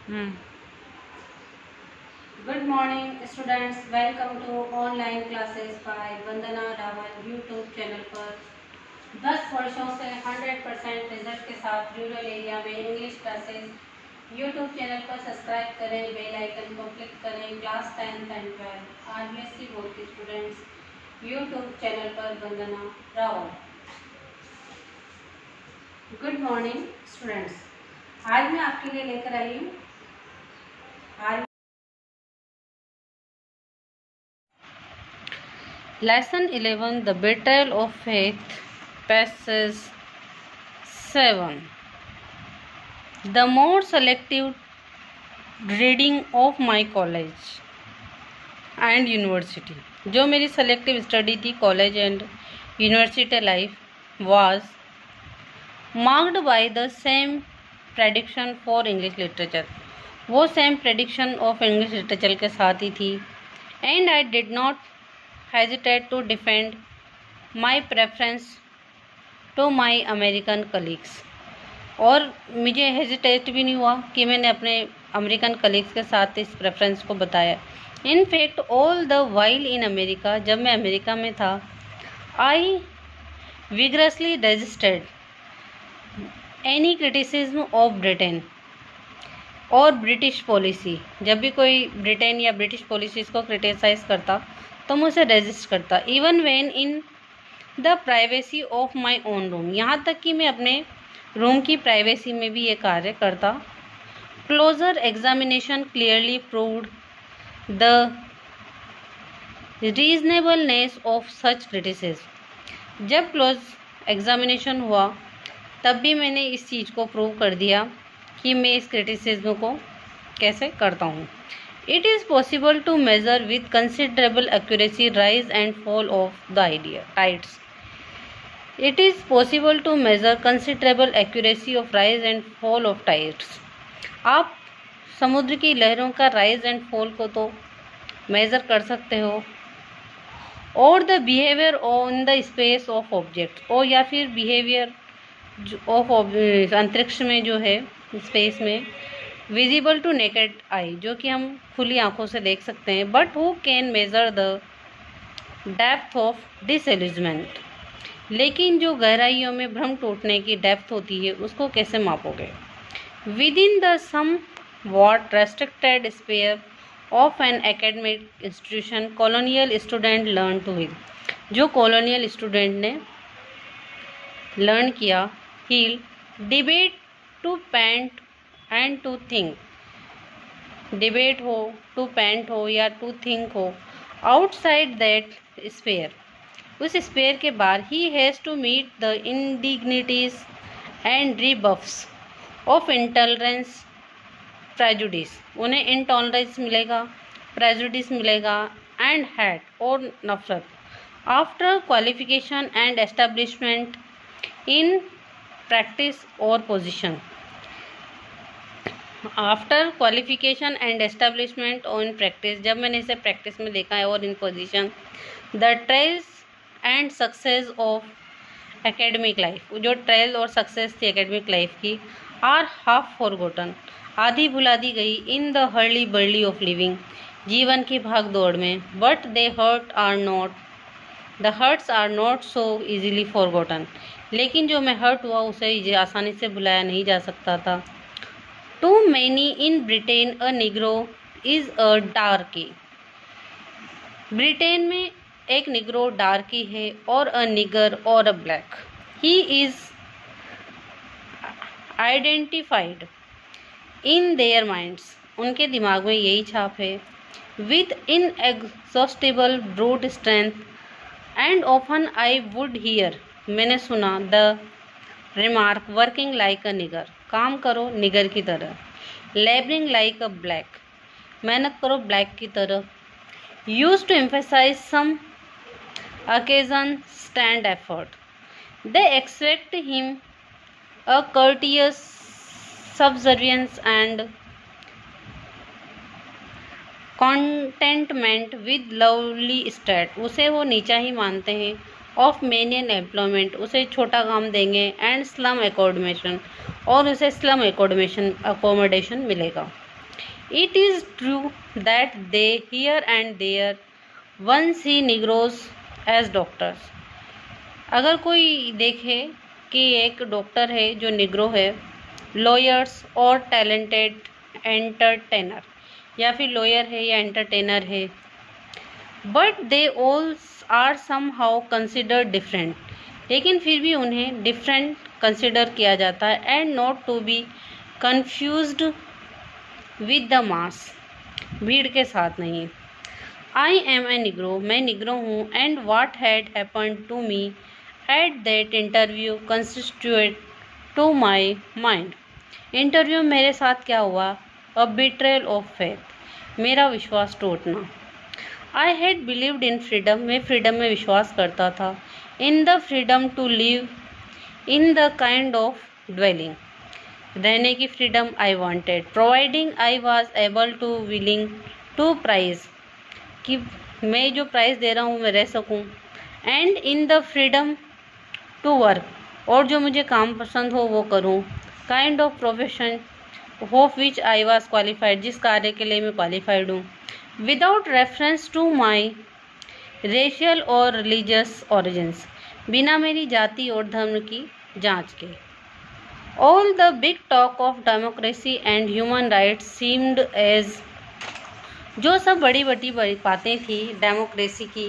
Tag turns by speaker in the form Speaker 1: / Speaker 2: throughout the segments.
Speaker 1: Hmm.
Speaker 2: Good morning students, welcome to online classes bye Vandana Rawal YouTube channel पर 10 वर्षों से 100% result के साथ रूरल एरिया में इंग्लिश क्लासेस यूट्यूब चैनल पर सब्सक्राइब करें, बेल आइकन को क्लिक करें। Class 10th and 12 RBSC board के स्टूडेंट्स यूट्यूब चैनल पर वंदना रावल। गुड मॉर्निंग स्टूडेंट्स, आज मैं आपके लिए लेकर आई हूँ
Speaker 1: Lesson 11, The Betrayal of Faith, Passage 7. The more selective reading of my college and university. जो मेरी selective study थी college and university life was marked by the same prediction for English literature. वो same prediction of English literature के साथ ही थी and I did not hesitate to defend my preference to my American colleagues. और मुझे hesitate भी नहीं हुआ कि मैंने अपने अमेरिकन कलीग्स के साथ इस प्रेफरेंस को बताया। In fact all the while in America, जब मैं अमेरिका में था, I vigorously resisted any criticism of Britain और ब्रिटिश पॉलिसी। जब भी कोई ब्रिटेन या ब्रिटिश पॉलिसीज़ को क्रिटिसाइज करता तो मैं उसे रेजिस्ट करता, even when in the privacy of my own room, यहाँ तक कि मैं अपने रूम की प्राइवेसी में भी ये कार्य करता। Closer examination clearly proved the reasonableness of such criticism. जब क्लोज एग्जामिनेशन हुआ तब भी मैंने इस चीज़ को प्रूव कर दिया कि मैं इस क्रिटिसिज्म को कैसे करता हूँ। It is possible to measure with considerable accuracy rise and fall of the idea tides. It is possible to measure considerable accuracy of rise and fall of tides. आप समुद्र की लहरों का राइज एंड फॉल को तो measure कर सकते हो, और the behaviour on the space of object, और या फिर बिहेवियर ऑफ अंतरिक्ष में जो है स्पेस में, विजिबल टू नेकेड आई, जो कि हम खुली आंखों से देख सकते हैं। But who can measure the depth of disillusionment, लेकिन जो गहराइयों में भ्रम टूटने की डेप्थ होती है उसको कैसे मापोगे। Within the somewhat restricted sphere of an academic institution colonial student learn to with, जो कॉलोनियल स्टूडेंट ने लर्न किया, he'll debate to paint and to think, debate हो, टू पेंट हो या टू थिंक हो, outside that sphere, उस sphere के बाहर, he has to meet the indignities and rebuffs of intolerance prejudice, उन्हें इंटॉलरेंस मिलेगा, प्रेजुडिस मिलेगा, एंड हैट और नफरत। After qualification and establishment in practice और position, after qualification and establishment और इन प्रैक्टिस, जब मैंने इसे प्रैक्टिस में देखा है, और in position, the trails and success of academic life, जो ट्रेल और सक्सेस थी एकेडमिक लाइफ की, आर हाफ फॉरगॉटन, आधी भुला दी गई, in the hurly burly of living, जीवन की भाग दौड़ में। But they hurt are not, the hurts are not so easily forgotten, लेकिन जो मैं हर्ट हुआ उसे आसानी से भुलाया नहीं जा सकता था। Too many in Britain a Negro is a darkie, Britain में एक निग्रो डार्की है, और अ निगर और a black, he is identified in their minds, उनके दिमाग में यही छाप है, with inexhaustible brute strength, and often I would hear, मैंने सुना, the remark working like a nigger, काम करो निगर की तरह, लेबरिंग लाइक अ ब्लैक, मेहनत करो ब्लैक की तरह, use to emphasize some occasion stand effort, they expect him a courteous subservience and contentment with lowly state, उसे वो नीचा ही मानते हैं, ऑफ मेनियन एम्प्लॉयमेंट, उसे छोटा काम देंगे, एंड स्लम एकोमोडेशन, और उसे स्लम एकोमोडेशन मिलेगा। It is true that they here and there once see Negroes as doctors. अगर कोई देखे कि एक डॉक्टर है जो निग्रो है, लॉयर्स और टैलेंटेड एंटरटेनर, या फिर लॉयर है या एंटरटेनर है, but they all are somehow consider different, लेकिन फिर भी उन्हें डिफरेंट कंसिडर किया जाता है, and not to be confused with the mass, भीड़ के साथ नहीं। आई एम ए निग्रो, मैं निग्रो हूँ, and what had happened to me at that interview constitute to my mind, interview में मेरे साथ क्या हुआ, अ बिट्रेयल ऑफ फेथ, मेरा विश्वास टूटना। I had believed in freedom, मैं फ्रीडम में विश्वास करता था, in the freedom to live in the kind of dwelling, रहने की freedom I wanted, providing I was able to willing to prize, कि मैं जो प्राइस दे रहा हूँ मैं रह सकूँ, and in the freedom to work, और जो मुझे काम पसंद हो वो करूँ, kind of profession of which I was qualified, जिस कार्य के लिए मैं क्वालिफाइड हूँ, without reference to my racial और रिलीजियस ओरिजिन्स, बिना मेरी जाति और धर्म की जांच के। All the big talk of democracy and human rights seemed as, जो सब बड़ी बड़ी बातें थी डेमोक्रेसी की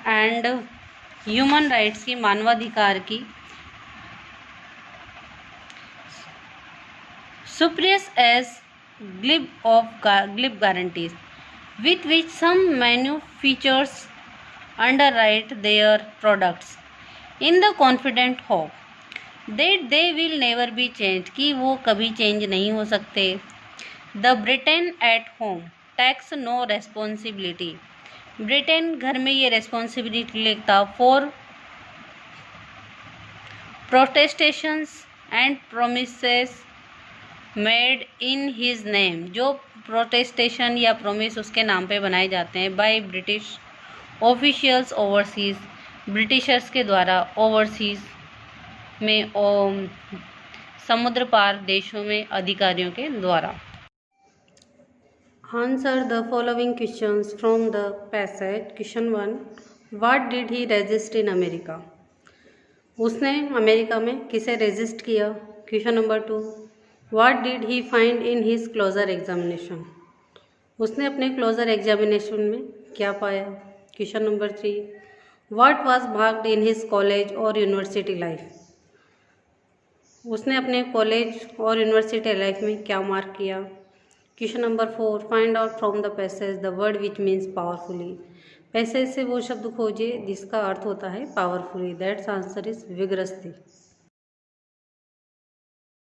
Speaker 1: एंड ह्यूमन राइट्स की, मानवाधिकार की, सुप्रियस as glib guarantees with which some manufacturers underwrite their products in the confident hope that they will never be changed, कि वो कभी चेंज नहीं हो सकते। The Britain at home takes no responsibility, Britain घर में ये रेस्पॉन्सिबिलिटी लेता for protestations and promises made in his name, जो प्रोटेस्टेशन या प्रोमिस उसके नाम पे बनाए जाते हैं, by British officials overseas, Britishers के द्वारा ओवरसीज में समुद्र पार देशों में अधिकारियों के द्वारा। Answer the following questions from the passage. Question 1, what did he resist in America, उसने अमेरिका में किसे रेजिस्ट किया। Question number 2, What did he find in his closer examination, उसने अपने क्लोजर एग्जामिनेशन में क्या पाया। Question number 3, What was marked in his college और यूनिवर्सिटी लाइफ, उसने अपने कॉलेज और यूनिवर्सिटी लाइफ में क्या मार्क किया। Question number 4, find out from the passage the word which means powerfully, passage से वो शब्द खोजिए जिसका अर्थ होता है powerfully. That's answer is vigorously.